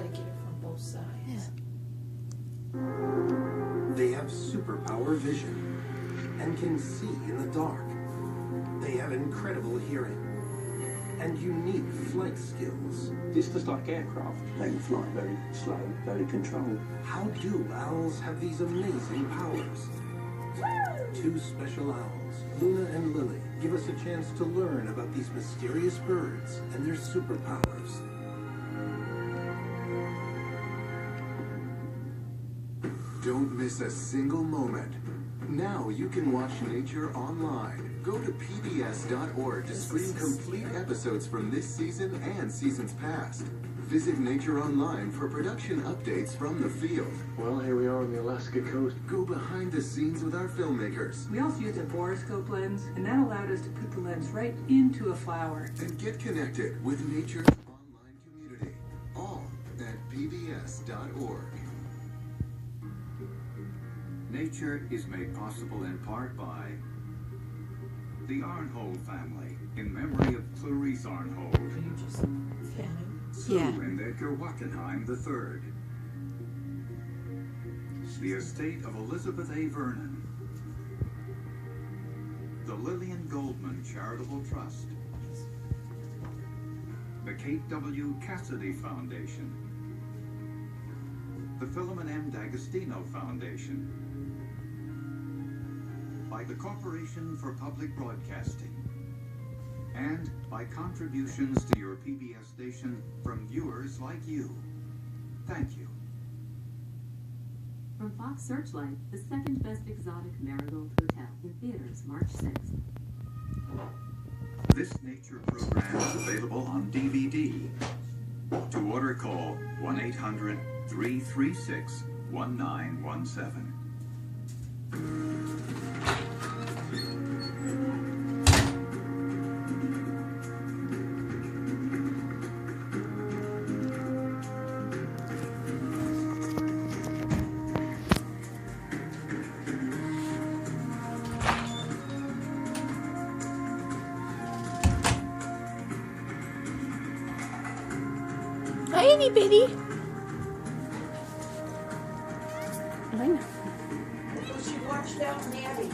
got to get it from both sides. Yeah. They have superpower vision and can see in the dark. They have incredible hearing and unique flight skills. It's just like aircraft. They can fly very slow, very controlled. How do owls have these amazing powers? Two special owls, Luna and Lily, give us a chance to learn about these mysterious birds and their superpowers. Don't miss a single moment. Now you can watch nature online. Go to pbs.org to stream complete episodes from this season and seasons past. Visit Nature Online for production updates from the field. Well, here we are on the Alaska coast. Go behind the scenes with our filmmakers. We also used a borescope lens, and that allowed us to put the lens right into a flower. And get connected with nature's online community. All at pbs.org. Nature is made possible in part by the Arnhold family, in memory of Clarice Arnhold. You just Sue Yeah. and Edgar Wackenheim III. The estate of Elizabeth A. Vernon. The Lillian Goldman Charitable Trust. The Kate W. Cassidy Foundation. The Philemon M. D'Agostino Foundation. By the Corporation for Public Broadcasting. And by contributions to your PBS station from viewers like you. Thank you. From Fox Searchlight, the second best exotic Marigold Hotel in theaters March 6th. This nature program is available on DVD. To order, call 1-800-336-1917. Hi, itty bitty. I know. She watched Downton Abbey.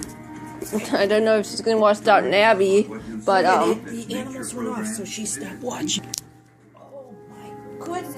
I don't know if she's gonna watch Downton Abbey, but The animals went off, so she stopped watching. Oh my goodness.